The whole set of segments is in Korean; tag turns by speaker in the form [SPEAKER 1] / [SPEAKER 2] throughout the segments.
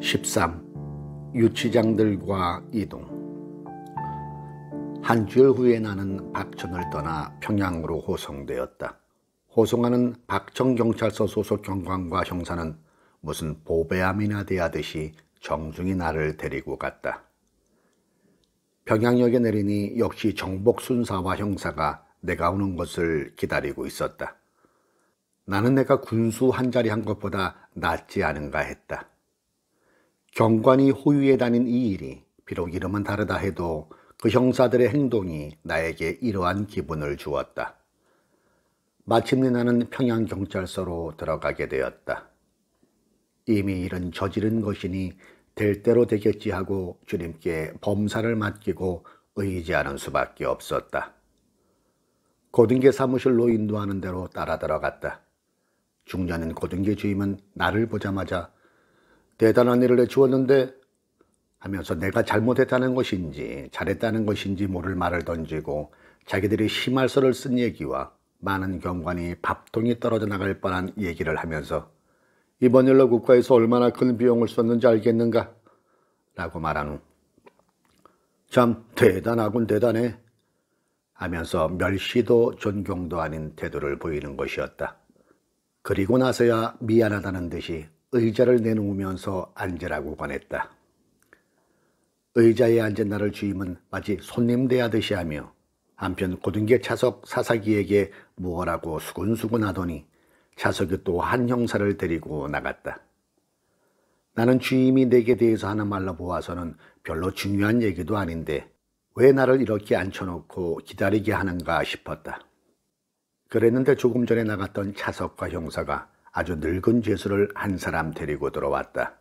[SPEAKER 1] 13. 유치장들과 이동. 한 주일 후에 나는 박천을 떠나 평양으로 호송되었다. 호송하는 박천경찰서 소속 경관과 형사는 무슨 보배암이나 대하듯이 정중히 나를 데리고 갔다. 평양역에 내리니 역시 정복순사와 형사가 내가 오는 것을 기다리고 있었다. 나는 내가 군수 한 자리 한 것보다 낫지 않은가 했다. 경관이 호위에 다닌 이 일이 비록 이름은 다르다 해도 그 형사들의 행동이 나에게 이러한 기분을 주었다. 마침내 나는 평양경찰서로 들어가게 되었다. 이미 일은 저지른 것이니 될 대로 되겠지 하고 주님께 범사를 맡기고 의지하는 수밖에 없었다. 고등계 사무실로 인도하는 대로 따라 들어갔다. 중년인 고등계 주임은 나를 보자마자 대단한 일을 해주었는데 하면서 내가 잘못했다는 것인지 잘했다는 것인지 모를 말을 던지고 자기들이 심할서를 쓴 얘기와 많은 경관이 밥통이 떨어져 나갈 뻔한 얘기를 하면서 이번 일로 국가에서 얼마나 큰 비용을 썼는지 알겠는가? 라고 말한 후 참 대단하군 대단해 하면서 멸시도 존경도 아닌 태도를 보이는 것이었다. 그리고 나서야 미안하다는 듯이 의자를 내놓으면서 앉으라고 권했다. 의자에 앉은 나를 주임은 마치 손님 대하듯이 하며 한편 고등계 차석 사사기에게 무엇라고 수근수근 하더니 차석이 또 한 형사를 데리고 나갔다. 나는 주임이 내게 대해서 하는 말로 보아서는 별로 중요한 얘기도 아닌데 왜 나를 이렇게 앉혀놓고 기다리게 하는가 싶었다. 그랬는데 조금 전에 나갔던 차석과 형사가 아주 늙은 죄수를 한 사람 데리고 들어왔다.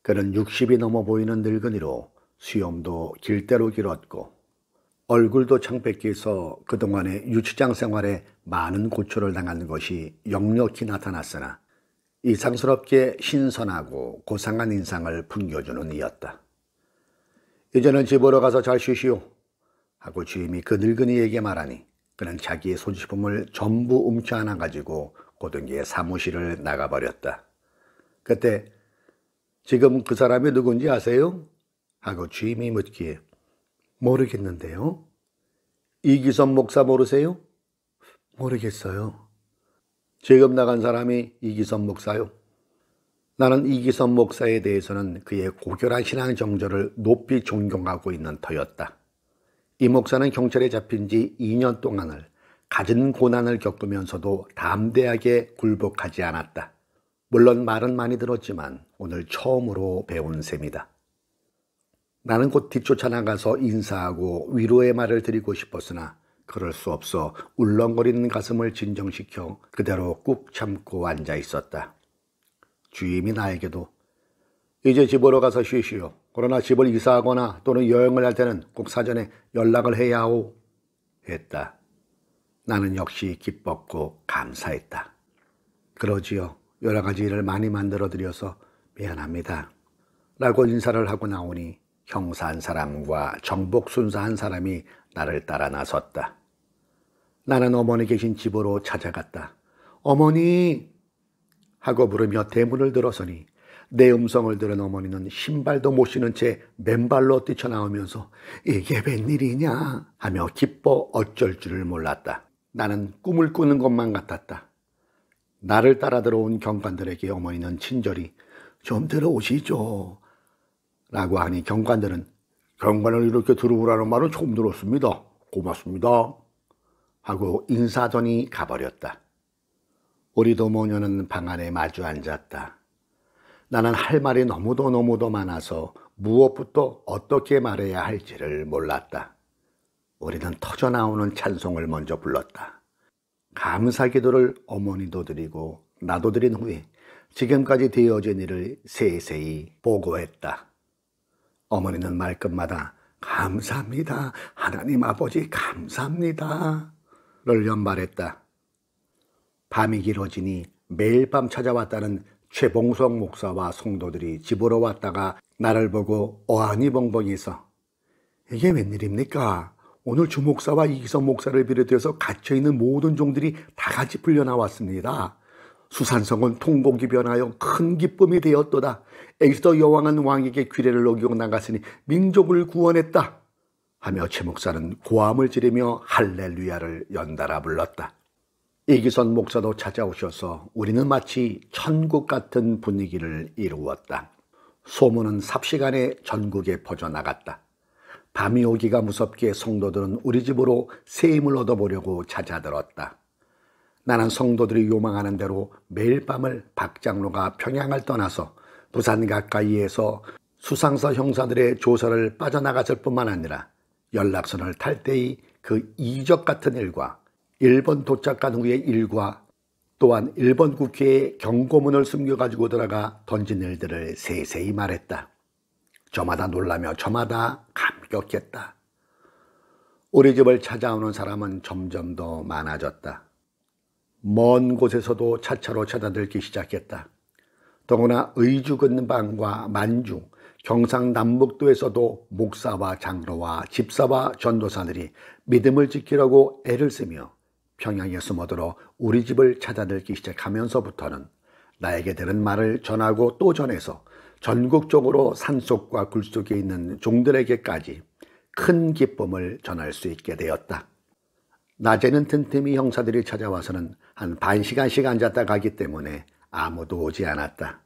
[SPEAKER 1] 그는 60이 넘어 보이는 늙은이로 수염도 길대로 길었고 얼굴도 창백해서 그동안의 유치장 생활에 많은 고초를 당한 것이 역력히 나타났으나 이상스럽게 신선하고 고상한 인상을 풍겨주는 이였다. 이제는 집으로 가서 잘 쉬시오 하고 주임이 그 늙은이에게 말하니 그는 자기의 소지품을 전부 움켜안아 가지고 고등계의 사무실을 나가버렸다. 그때 지금 그 사람이 누군지 아세요? 하고 주임이 묻기에 모르겠는데요. 이기선 목사 모르세요? 모르겠어요. 지금 나간 사람이 이기선 목사요. 나는 이기선 목사에 대해서는 그의 고결한 신앙 정조를 높이 존경하고 있는 터였다. 이 목사는 경찰에 잡힌 지 2년 동안을 갖은 고난을 겪으면서도 담대하게 굴복하지 않았다. 물론 말은 많이 들었지만 오늘 처음으로 배운 셈이다. 나는 곧 뒤쫓아 나가서 인사하고 위로의 말을 드리고 싶었으나 그럴 수 없어 울렁거리는 가슴을 진정시켜 그대로 꾹 참고 앉아 있었다. 주임이 나에게도 이제 집으로 가서 쉬시오. 그러나 집을 이사하거나 또는 여행을 할 때는 꼭 사전에 연락을 해야 하오. 했다. 나는 역시 기뻤고 감사했다. 그러지요. 여러 가지 일을 많이 만들어드려서 미안합니다. 라고 인사를 하고 나오니 형사 한 사람과 정복순사 한 사람이 나를 따라 나섰다. 나는 어머니 계신 집으로 찾아갔다. 어머니! 하고 부르며 대문을 들어서니 내 음성을 들은 어머니는 신발도 못 신은 채 맨발로 뛰쳐나오면서 이게 웬일이냐 하며 기뻐 어쩔 줄을 몰랐다. 나는 꿈을 꾸는 것만 같았다. 나를 따라 들어온 경관들에게 어머니는 친절히 좀 들어오시죠 라고 하니 경관들은 경관을 이렇게 들어오라는 말은 처음 들었습니다. 고맙습니다. 하고 인사하더니 가버렸다. 우리 도모녀는 방 안에 마주 앉았다. 나는 할 말이 너무도 많아서 무엇부터 어떻게 말해야 할지를 몰랐다. 우리는 터져나오는 찬송을 먼저 불렀다. 감사 기도를 어머니도 드리고 나도 드린 후에 지금까지 되어진 일을 세세히 보고했다. 어머니는 말끝마다 감사합니다. 하나님 아버지 감사합니다. 를 연말했다. 밤이 길어지니 매일 밤 찾아왔다는 최봉석 목사와 성도들이 집으로 왔다가 나를 보고 어안이 벙벙해서 이게 웬일입니까? 오늘 주 목사와 이기선 목사를 비롯해서 갇혀있는 모든 종들이 다 같이 풀려나왔습니다. 수산성은 통곡이 변하여 큰 기쁨이 되었도다. 에스더 여왕은 왕에게 규례를 어기고 나갔으니 민족을 구원했다 하며 최 목사는 고함을 지르며 할렐루야를 연달아 불렀다. 이기선 목사도 찾아오셔서 우리는 마치 천국 같은 분위기를 이루었다. 소문은 삽시간에 전국에 퍼져나갔다. 밤이 오기가 무섭게 성도들은 우리 집으로 새 힘을 얻어보려고 찾아들었다. 나는 성도들이 요망하는 대로 매일 밤을 박 장로가 평양을 떠나서 부산 가까이에서 수상서 형사들의 조서를 빠져나갔을 뿐만 아니라 연락선을 탈 때의 그 이적 같은 일과 일본 도착한 후의 일과 또한 일본 국회에 경고문을 숨겨가지고 들어가 던진 일들을 세세히 말했다. 저마다 놀라며 저마다 감격했다. 우리 집을 찾아오는 사람은 점점 더 많아졌다. 먼 곳에서도 차차로 찾아들기 시작했다. 더구나 의주 근방과 만주, 경상남북도에서도 목사와 장로와 집사와 전도사들이 믿음을 지키려고 애를 쓰며 평양에 숨어들어 우리 집을 찾아들기 시작하면서부터는 나에게 들은 말을 전하고 또 전해서 전국적으로 산속과 굴속에 있는 종들에게까지 큰 기쁨을 전할 수 있게 되었다. 낮에는 틈틈이 형사들이 찾아와서는 한 반시간씩 앉았다 가기 때문에 아무도 오지 않았다.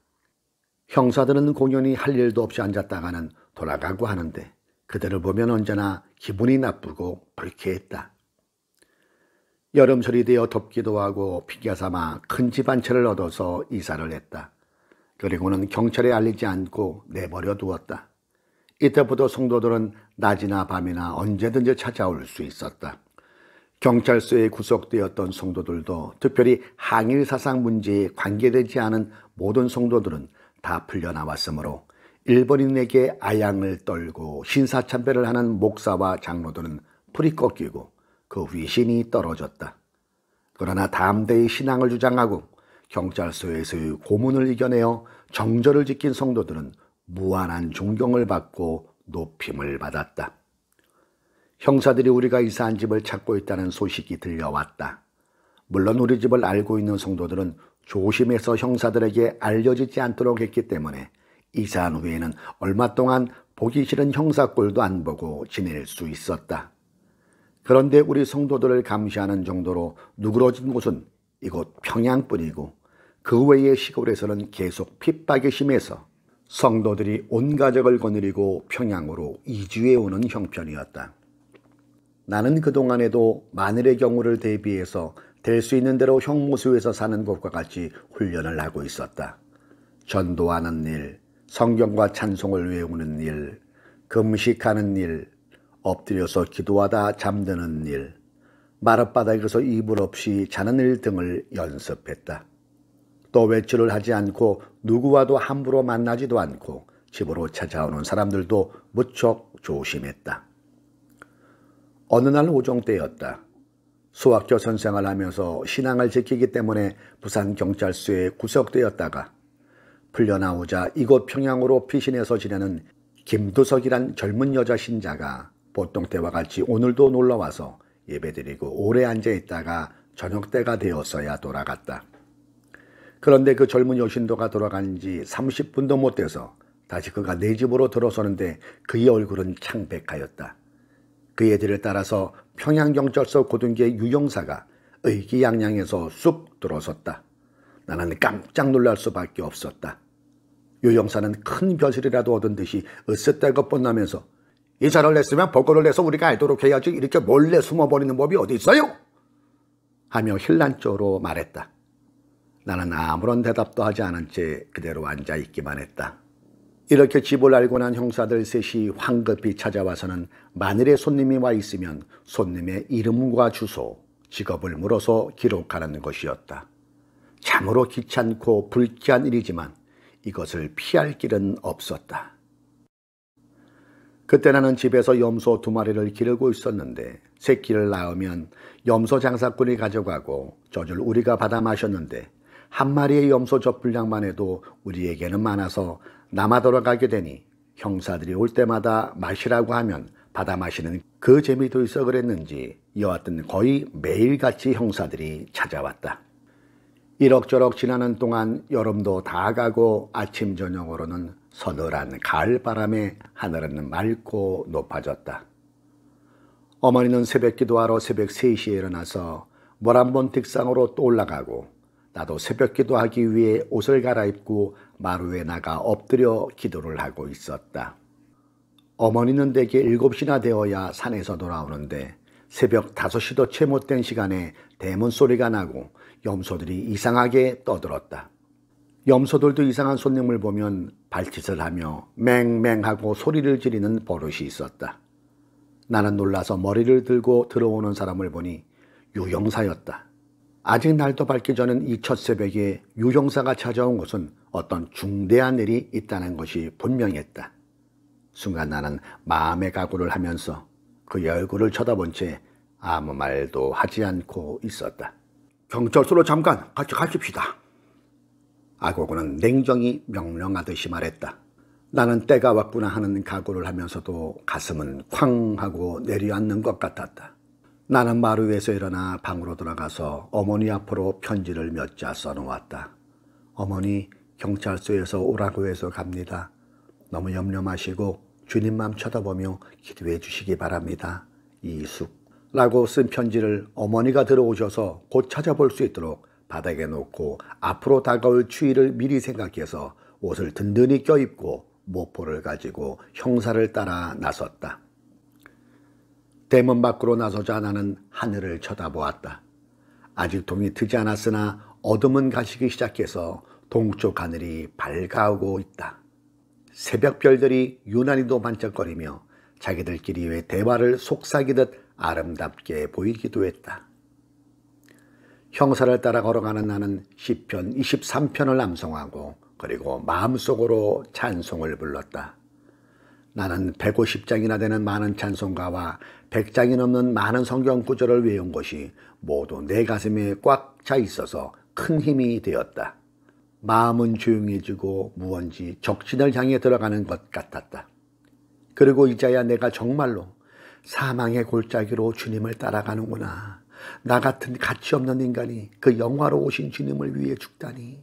[SPEAKER 1] 형사들은 공연히 할 일도 없이 앉았다가는 돌아가고 하는데 그들을 보면 언제나 기분이 나쁘고 불쾌했다. 여름철이 되어 덥기도 하고 피겨 삼아 큰 집 한 채를 얻어서 이사를 했다. 그리고는 경찰에 알리지 않고 내버려 두었다. 이때부터 성도들은 낮이나 밤이나 언제든지 찾아올 수 있었다. 경찰서에 구속되었던 성도들도 특별히 항일 사상 문제에 관계되지 않은 모든 성도들은 다 풀려나왔으므로 일본인에게 아양을 떨고 신사참배를 하는 목사와 장로들은 풀이 꺾이고 그 위신이 떨어졌다. 그러나 담대히 신앙을 주장하고 경찰서에서의 고문을 이겨내어 정절을 지킨 성도들은 무한한 존경을 받고 높임을 받았다. 형사들이 우리가 이사한 집을 찾고 있다는 소식이 들려왔다. 물론 우리 집을 알고 있는 성도들은 조심해서 형사들에게 알려지지 않도록 했기 때문에 이사한 후에는 얼마 동안 보기 싫은 형사꼴도 안 보고 지낼 수 있었다. 그런데 우리 성도들을 감시하는 정도로 누그러진 곳은 이곳 평양뿐이고 그 외의 시골에서는 계속 핍박이 심해서 성도들이 온 가족을 거느리고 평양으로 이주해 오는 형편이었다. 나는 그동안에도 만일의 경우를 대비해서 될 수 있는 대로 형무소에서 사는 것과 같이 훈련을 하고 있었다. 전도하는 일, 성경과 찬송을 외우는 일, 금식하는 일, 엎드려서 기도하다 잠드는 일, 마룻바닥에서 이불 없이 자는 일 등을 연습했다. 또 외출을 하지 않고 누구와도 함부로 만나지도 않고 집으로 찾아오는 사람들도 무척 조심했다. 어느 날 오종 때였다. 수학교 선생을 하면서 신앙을 지키기 때문에 부산경찰서에 구속되었다가 풀려나오자 이곳 평양으로 피신해서 지내는 김두석이란 젊은 여자 신자가 보통 때와 같이 오늘도 놀러와서 예배드리고 오래 앉아있다가 저녁때가 되었어야 돌아갔다. 그런데 그 젊은 여신도가 돌아간 지 30분도 못 돼서 다시 그가 내 집으로 들어서는데 그의 얼굴은 창백하였다. 그의 뒤를 따라서 평양경찰서 고등계 유영사가 의기양양해서 쑥 들어섰다. 나는 깜짝 놀랄 수밖에 없었다. 유영사는 큰 벼슬이라도 얻은 듯이 으쓱대고 뻔나면서 이사를 냈으면 보고를 내서 우리가 알도록 해야지 이렇게 몰래 숨어버리는 법이 어디 있어요? 하며 힐난조로 말했다. 나는 아무런 대답도 하지 않은 채 그대로 앉아있기만 했다. 이렇게 집을 알고 난 형사들 셋이 황급히 찾아와서는 만일의 손님이 와 있으면 손님의 이름과 주소, 직업을 물어서 기록하는 것이었다. 참으로 귀찮고 불쾌한 일이지만 이것을 피할 길은 없었다. 그때 나는 집에서 염소 2마리를 기르고 있었는데 새끼를 낳으면 염소 장사꾼이 가져가고 젖을 우리가 받아 마셨는데 한 마리의 염소 젖분량만 해도 우리에게는 많아서 남아 돌아가게 되니 형사들이 올 때마다 마시라고 하면 받아 마시는 그 재미도 있어 그랬는지 여하튼 거의 매일같이 형사들이 찾아왔다. 이럭저럭 지나는 동안 여름도 다 가고 아침 저녁으로는 서늘한 가을바람에 하늘은 맑고 높아졌다. 어머니는 새벽 기도하러 새벽 3시에 일어나서 모란본 득상으로 또 올라가고 나도 새벽 기도하기 위해 옷을 갈아입고 마루에 나가 엎드려 기도를 하고 있었다. 어머니는 대개 7시나 되어야 산에서 돌아오는데 새벽 5시도 채 못된 시간에 대문 소리가 나고 염소들이 이상하게 떠들었다. 염소들도 이상한 손님을 보면 발짓을 하며 맹맹하고 소리를 지르는 버릇이 있었다. 나는 놀라서 머리를 들고 들어오는 사람을 보니 유형사였다. 아직 날도 밝기 전인 이 첫 새벽에 유형사가 찾아온 곳은 어떤 중대한 일이 있다는 것이 분명했다. 순간 나는 마음의 각오를 하면서 그의 얼굴을 쳐다본 채 아무 말도 하지 않고 있었다. 경찰서로 잠깐 같이 가십시다. 아고고는 냉정히 명령하듯이 말했다. 나는 때가 왔구나 하는 각오를 하면서도 가슴은 쾅 하고 내려앉는 것 같았다. 나는 마루 위에서 일어나 방으로 들어가서 어머니 앞으로 편지를 몇 자 써놓았다. 어머니, 경찰서에서 오라고 해서 갑니다. 너무 염려 마시고 주님만 쳐다보며 기도해 주시기 바랍니다. 이숙. 라고 쓴 편지를 어머니가 들어오셔서 곧 찾아볼 수 있도록 바닥에 놓고 앞으로 다가올 추위를 미리 생각해서 옷을 든든히 껴입고 모포를 가지고 형사를 따라 나섰다. 대문 밖으로 나서자 나는 하늘을 쳐다보았다. 아직 동이 트지 않았으나 어둠은 가시기 시작해서 동쪽 하늘이 밝아오고 있다. 새벽별들이 유난히도 반짝거리며 자기들끼리 왜 대화를 속삭이듯 아름답게 보이기도 했다. 형사를 따라 걸어가는 나는 시편 23편을 암송하고 그리고 마음속으로 찬송을 불렀다. 나는 150장이나 되는 많은 찬송가와 100장이 넘는 많은 성경 구절을 외운 것이 모두 내 가슴에 꽉 차 있어서 큰 힘이 되었다. 마음은 조용해지고 무언지 적신을 향해 들어가는 것 같았다. 그리고 이제야 내가 정말로 사망의 골짜기로 주님을 따라가는구나. 나 같은 가치 없는 인간이 그 영화로우신 주님을 위해 죽다니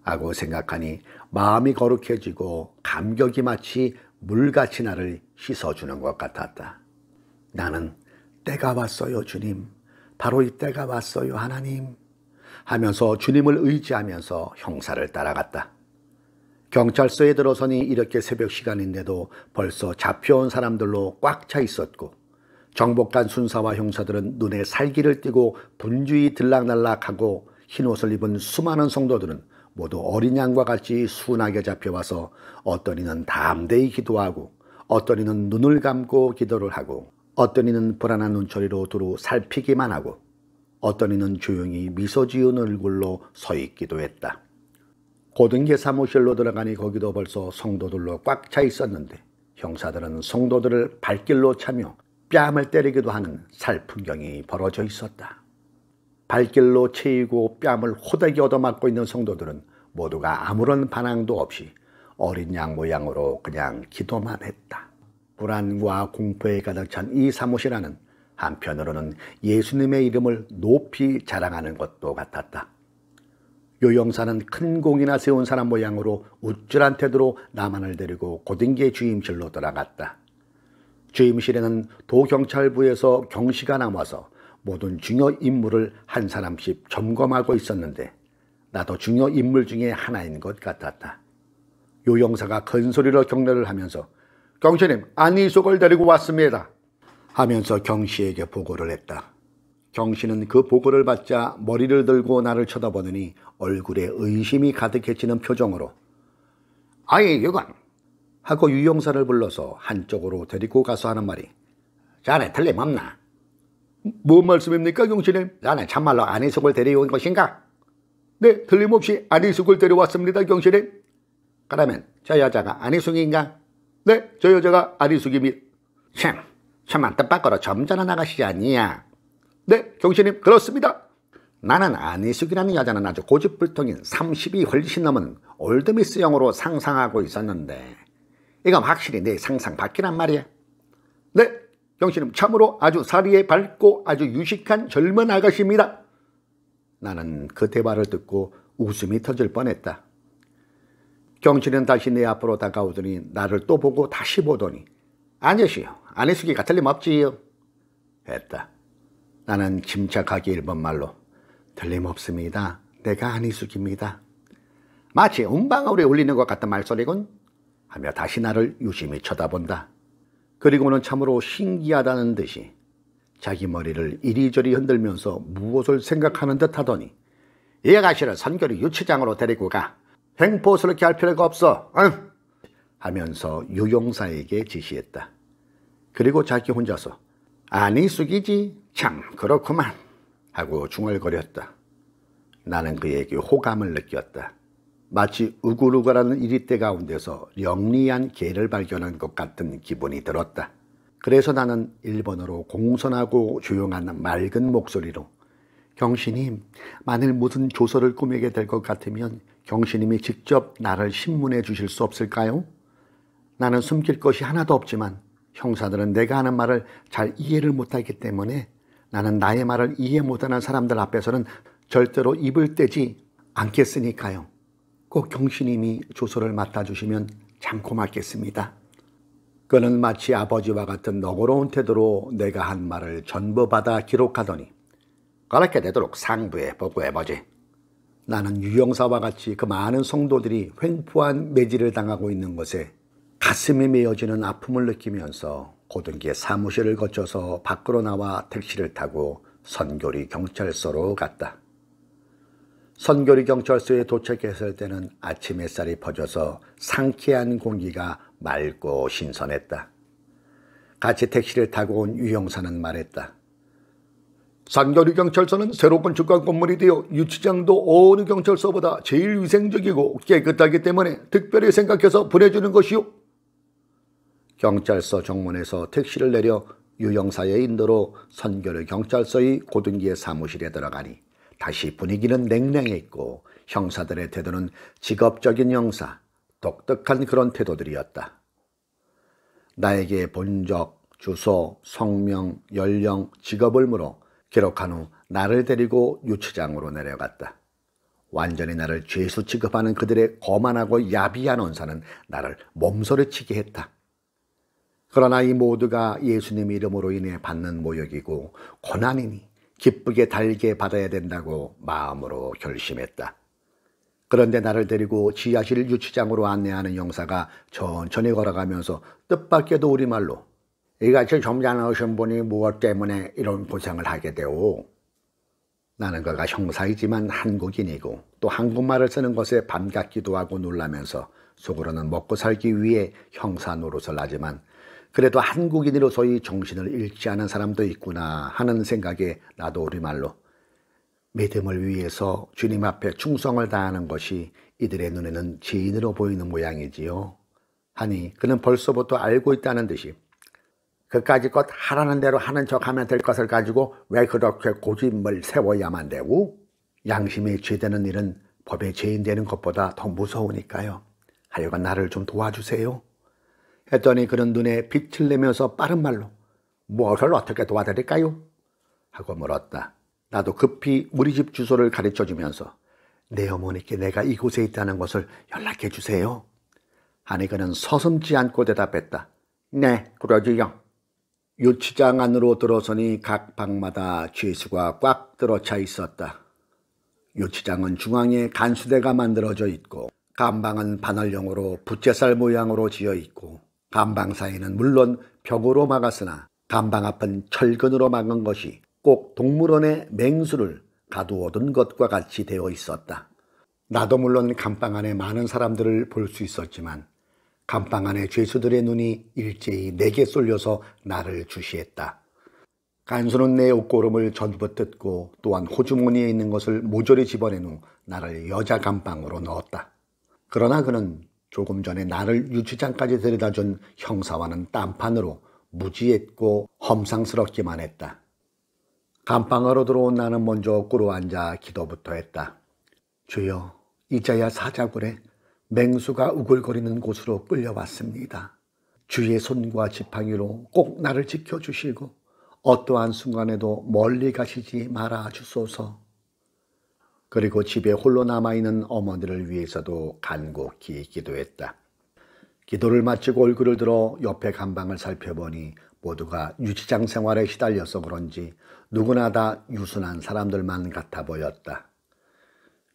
[SPEAKER 1] 하고 생각하니 마음이 거룩해지고 감격이 마치 물같이 나를 씻어주는 것 같았다. 나는 때가 왔어요 주님. 바로 이 때가 왔어요 하나님 하면서 주님을 의지하면서 형사를 따라갔다. 경찰서에 들어서니 이렇게 새벽 시간인데도 벌써 잡혀온 사람들로 꽉 차 있었고 정복한 순사와 형사들은 눈에 살기를 띠고 분주히 들락날락하고 흰옷을 입은 수많은 성도들은 모두 어린 양과 같이 순하게 잡혀와서 어떤 이는 담대히 기도하고 어떤 이는 눈을 감고 기도를 하고 어떤 이는 불안한 눈초리로 두루 살피기만 하고 어떤 이는 조용히 미소 지은 얼굴로 서 있기도 했다. 고등계 사무실로 들어가니 거기도 벌써 성도들로 꽉 차 있었는데 형사들은 성도들을 발길로 차며 뺨을 때리기도 하는 살풍경이 벌어져 있었다. 발길로 채이고 뺨을 호되게 얻어맞고 있는 성도들은 모두가 아무런 반항도 없이 어린 양 모양으로 그냥 기도만 했다. 불안과 공포에 가득 찬 이 사무실 안은 한편으로는 예수님의 이름을 높이 자랑하는 것도 같았다. 요 형사는 큰 공이나 세운 사람 모양으로 우쭐한 태도로 나만을 데리고 고등계 주임실로 들어갔다. 주임실에는 도경찰부에서 경시가 나와서 모든 중요 인물을 한 사람씩 점검하고 있었는데 나도 중요 인물 중에 하나인 것 같았다. 요 형사가 큰 소리로 격려를 하면서 경시님 안희숙을 데리고 왔습니다 하면서 경시에게 보고를 했다. 경시는 그 보고를 받자 머리를 들고 나를 쳐다보더니 얼굴에 의심이 가득해지는 표정으로 아이 이건 하고 유형사를 불러서 한쪽으로 데리고 가서 하는 말이 자네 틀림없나? 뭔 말씀입니까 경시님? 자네 참말로 안희숙을 데려온 것인가? 네 틀림없이 안희숙을 데려왔습니다 경시님. 그러면 저 여자가 안희숙인가? 네 저 여자가 안희숙입니다. 참만 뜻밖으로 점잖아 나가시지 않니야? 네 경시님 그렇습니다. 나는 안희숙이라는 여자는 아주 고집불통인 30이 훨씬 넘은 올드미스형으로 상상하고 있었는데 이건 확실히 내 상상 밖이란 말이야. 네 경시님 참으로 아주 사리에 밝고 아주 유식한 젊은 아가씨입니다. 나는 그 대화를 듣고 웃음이 터질 뻔했다. 경신은 다시 내 앞으로 다가오더니 나를 또 보고 다시 보더니 아저씨요, 안희숙이가 틀림없지요 했다. 나는 침착하게 일본말로 틀림없습니다. 내가 안희숙입니다. 마치 은방울에 울리는 것 같은 말소리군 하며 다시 나를 유심히 쳐다본다. 그리고는 참으로 신기하다는 듯이 자기 머리를 이리저리 흔들면서 무엇을 생각하는 듯 하더니 이 아가씨를 선교리 유치장으로 데리고 가. 횡포스럽게 할 필요가 없어. 응? 하면서 유용사에게 지시했다. 그리고 자기 혼자서 안희숙이지 참 그렇구만 하고 중얼거렸다. 나는 그에게 호감을 느꼈다. 마치 우글우글하는 이리떼 가운데서 영리한 개를 발견한 것 같은 기분이 들었다. 그래서 나는 일본어로 공손하고 조용한 맑은 목소리로 경신님, 만일 무슨 조서를 꾸미게 될 것 같으면 경신님이 직접 나를 신문해 주실 수 없을까요? 나는 숨길 것이 하나도 없지만 형사들은 내가 하는 말을 잘 이해를 못하기 때문에 나는 나의 말을 이해 못하는 사람들 앞에서는 절대로 입을 떼지 않겠으니까요. 꼭 경신님이 조서를 맡아주시면 참 고맙겠습니다. 그는 마치 아버지와 같은 너그러운 태도로 내가 한 말을 전부 받아 기록하더니 그렇게 되도록 상부에 보고해보지. 나는 유영사와 같이 그 많은 성도들이 횡포한 매질을 당하고 있는 것에 가슴이 메어지는 아픔을 느끼면서 고등계 사무실을 거쳐서 밖으로 나와 택시를 타고 선교리 경찰서로 갔다. 선교리 경찰서에 도착했을 때는 아침 햇살이 퍼져서 상쾌한 공기가 맑고 신선했다. 같이 택시를 타고 온 유영사는 말했다. 선교리 경찰서는 새로 건축한 건물이 되어 유치장도 어느 경찰서보다 제일 위생적이고 깨끗하기 때문에 특별히 생각해서 보내주는 것이요. 경찰서 정문에서 택시를 내려 유영사의 인도로 선교리 경찰서의 고등기의 사무실에 들어가니 다시 분위기는 냉랭했고 형사들의 태도는 직업적인 형사, 독특한 그런 태도들이었다. 나에게 본적, 주소, 성명, 연령, 직업을 물어 기록한 후 나를 데리고 유치장으로 내려갔다. 완전히 나를 죄수 취급하는 그들의 거만하고 야비한 언사는 나를 몸서리치게 했다. 그러나 이 모두가 예수님 이름으로 인해 받는 모욕이고 고난이니 기쁘게 달게 받아야 된다고 마음으로 결심했다. 그런데 나를 데리고 지하실 유치장으로 안내하는 형사가 천천히 걸어가면서 뜻밖에도 우리말로 이같이 점잖으신 분이 무엇 때문에 이런 고생을 하게 되오? 나는 그가 형사이지만 한국인이고 또 한국말을 쓰는 것에 반갑기도 하고 놀라면서 속으로는 먹고 살기 위해 형사 노릇을 하지만 그래도 한국인으로서의 정신을 잃지 않은 사람도 있구나 하는 생각에 나도 우리말로 믿음을 위해서 주님 앞에 충성을 다하는 것이 이들의 눈에는 죄인으로 보이는 모양이지요. 하니 그는 벌써부터 알고 있다는 듯이 그까짓 것 하라는 대로 하는 척하면 될 것을 가지고 왜 그렇게 고집을 세워야만 되고 양심이 죄되는 일은 법에 죄인 되는 것보다 더 무서우니까요. 하여간 나를 좀 도와주세요. 했더니 그는 눈에 빛을 내면서 빠른 말로 무엇을 어떻게 도와드릴까요? 하고 물었다. 나도 급히 우리 집 주소를 가르쳐주면서 내 어머니께 내가 이곳에 있다는 것을 연락해 주세요. 하니 그는 서슴지 않고 대답했다. 네, 그러지요. 유치장 안으로 들어서니 각 방마다 죄수가 꽉 들어차 있었다. 유치장은 중앙에 간수대가 만들어져 있고 간방은 반월형으로 부채살 모양으로 지어 있고 간방 사이는 물론 벽으로 막았으나 간방 앞은 철근으로 막은 것이 꼭 동물원의 맹수를 가두어둔 것과 같이 되어 있었다. 나도 물론 감방 안에 많은 사람들을 볼 수 있었지만 감방 안에 죄수들의 눈이 일제히 내게 쏠려서 나를 주시했다. 간수는 내 옷고름을 전부 뜯고 또한 호주머니에 있는 것을 모조리 집어낸 후 나를 여자 감방으로 넣었다. 그러나 그는 조금 전에 나를 유치장까지 데려다준 형사와는 딴판으로 무지했고 험상스럽기만 했다. 감방으로 들어온 나는 먼저 꿇어앉아 기도부터 했다. 주여, 이자야 사자굴에 맹수가 우글거리는 곳으로 끌려왔습니다. 주의 손과 지팡이로 꼭 나를 지켜주시고 어떠한 순간에도 멀리 가시지 말아 주소서. 그리고 집에 홀로 남아있는 어머니를 위해서도 간곡히 기도했다. 기도를 마치고 얼굴을 들어 옆에 간방을 살펴보니 모두가 유치장 생활에 시달려서 그런지 누구나 다 유순한 사람들만 같아 보였다.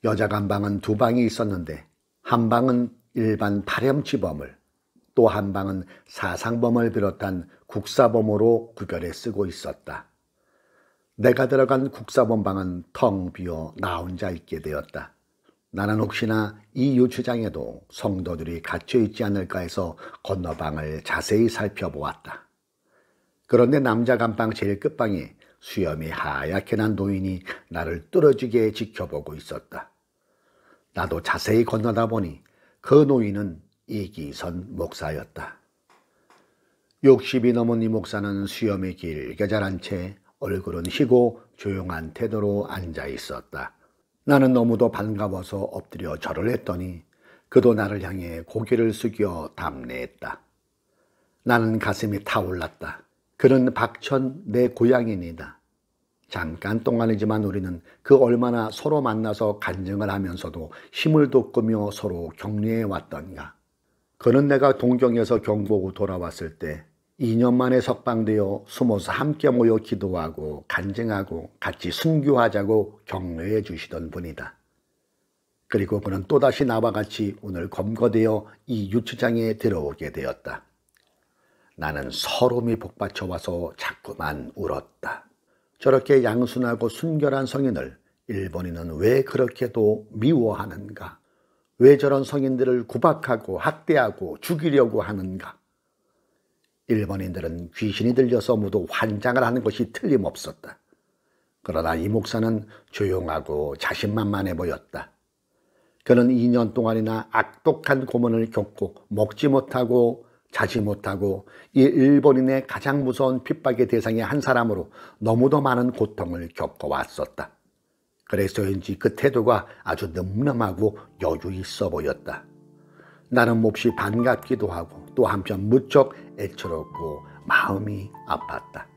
[SPEAKER 1] 여자 간방은 2방이 있었는데 한 방은 일반 파렴치범을, 또 한 방은 사상범을 비롯한 국사범으로 구별해 쓰고 있었다. 내가 들어간 국사범 방은 텅 비어 나 혼자 있게 되었다. 나는 혹시나 이 유치장에도 성도들이 갇혀 있지 않을까 해서 건너방을 자세히 살펴보았다. 그런데 남자 간방 제일 끝방에 수염이 하얗게 난 노인이 나를 뚫어지게 지켜보고 있었다. 나도 자세히 건너다 보니 그 노인은 이기선 목사였다. 60이 넘은 이 목사는 수염이 길게 자란 채 얼굴은 희고 조용한 태도로 앉아 있었다. 나는 너무도 반가워서 엎드려 절을 했더니 그도 나를 향해 고개를 숙여 답례했다. 나는 가슴이 타올랐다. 그는 박천 내 고향인이다. 잠깐 동안이지만 우리는 그 얼마나 서로 만나서 간증을 하면서도 힘을 돋구며 서로 격려해 왔던가. 그는 내가 동경에서 경보고 돌아왔을 때 2년 만에 석방되어 숨어서 함께 모여 기도하고 간증하고 같이 순교하자고 격려해 주시던 분이다. 그리고 그는 또다시 나와 같이 오늘 검거되어 이 유치장에 들어오게 되었다. 나는 서름이 복받쳐와서 자꾸만 울었다. 저렇게 양순하고 순결한 성인을 일본인은 왜 그렇게도 미워하는가? 왜 저런 성인들을 구박하고 학대하고 죽이려고 하는가? 일본인들은 귀신이 들려서 모두 환장을 하는 것이 틀림없었다. 그러나 이 목사는 조용하고 자신만만해 보였다. 그는 2년 동안이나 악독한 고문을 겪고 먹지 못하고 자지 못하고 이 일본인의 가장 무서운 핍박의 대상의 한 사람으로 너무도 많은 고통을 겪어왔었다. 그래서인지 그 태도가 아주 늠름하고 여유 있어 보였다. 나는 몹시 반갑기도 하고 또 한편 무척 애처롭고 마음이 아팠다.